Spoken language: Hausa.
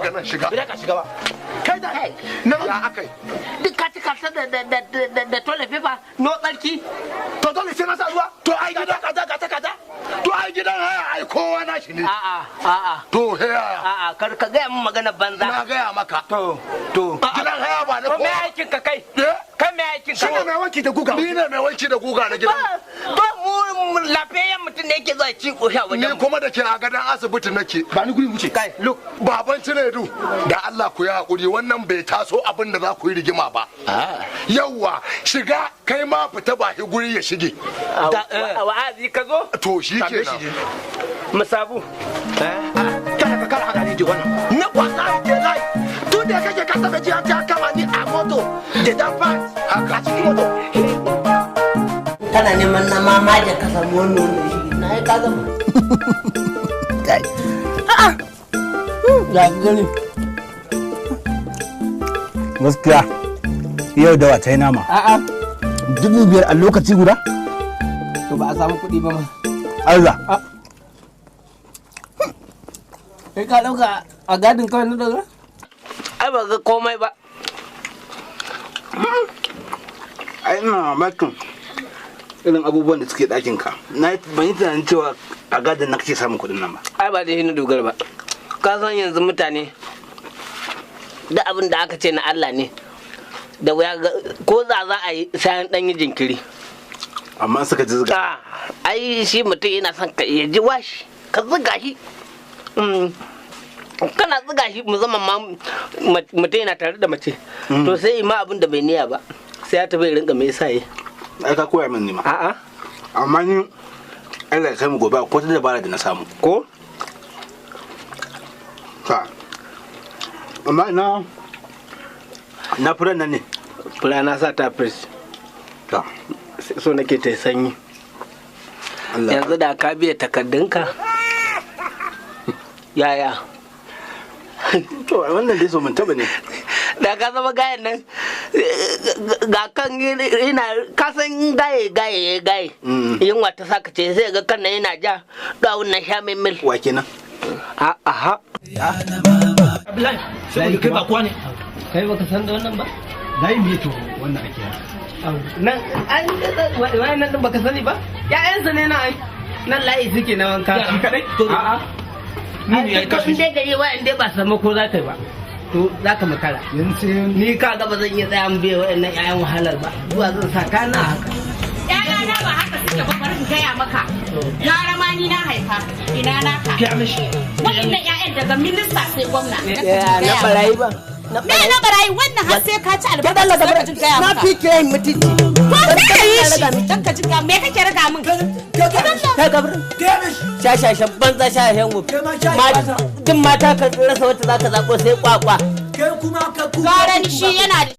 daga nan shiga. Bai ka shiga ba. Kai da na ya akai. Duk ka cika ta da toilet paper no tsarki. To dole sai na sa ruwa. To ai gidan kaza. To ai gidan haya ai kowa na shi ne. A'a. To haya. A'a kar ka ga mun magana banza. Na gaya maka. To. Gidan haya ba na Ko me kowa. aikin ka kai? Kai me aikin ka? Shi ne mai wanki da guga. Ni ne mai wanki da guga na gidan. To mu lafiyayyen mutum ne yake zuwa ci ko sha wajen. Ni kuma da ke a gadon asibiti nake. Ba ni guri wuce. Kai, look. Baban Cinedu, da Allah ku yi hakuri wannan bai taso abin da za ku yi rigima ba. Yawwa, shiga kai ma fita ba shi guri ya shige. Wa'azi ka zo? To shi kenan. Musabu. Kada ka kara haka ji wannan. Na kwasa ke lai. Tun da kake kasa da jiya ta kama ni a moto. Da dan fat. Haka cikin moto. Kana neman na mama da ka samu wannan shi. Na yi ka gama. Kai. Ya gani. Gaskiya yau da wata nama. 5,000 a lokaci guda? To ba a samu kuɗi ba ma. Allah. Kai ka ɗauka a gadin kawai na daga? Ai ba ga komai ba. Ai ina mamakin irin abubuwan da suke ɗakin ka. Ban yi tunanin cewa a gadin na kake samun kuɗin nan ba. Ai ba da hin dogara ba. Ka san yanzu mutane da abin da aka ce na Allah ne. Da wuya ko za a yi sai an ɗan yi jinkiri. Amma suka ji zuga. Ai shi mutum yana son ka ya ji washi ka zuga shi. Kana zuga shi musamman ma mutum yana tare da mace. To sai ma abin da bai niyya ba. Sai ya tafi rinka me yasa yi. Ai ka koya min ne ma. A'a. Amma ni Allah ya kai mu gobe ko ta dabara da na samu. Ko? Ka. Amma na furan nan ne. Fura na sa ta fris. Ta. So nake ta sanyi. Yanzu da ka biya takardunka. Yaya? To wannan dai so mun taba ne. Da ka zama gayen nan ga kan ina kasan gaye yin wata saka ce sai ga kan nan yana ja dawun na sha mai mil Wa kenan? aha Abdullahi sai kai ba kuwa ne kai baka san da wannan ba dai me to wannan ake nan an wai nan baka sani ba ya'yansa ne na ai nan layi suke na wanka shi kadai a'a ni ne ya kashe shi dai wa inda ba samu ko za ka yi ba to za ka makara ni ka ga ba zan iya tsaya biya waɗannan 'ya'yan wahalar ba zuwa zan sa kana haka ƴaƴana ba haka suke ba bari in gaya maka gara ma ni na haifa ina naka waɗannan 'ya'yan daga minista sai gwamna na barayi ba me na barayi wannan har sai ka ci albarka sai ka jin gaya maka na fi ke yin mutunci ko ka yi shi dan ka jin me kake raga min ta gabrin shashashan banza shashashan wofi duk mata ka rasa wata za ka zaɓo sai kwakwa gara shi yana da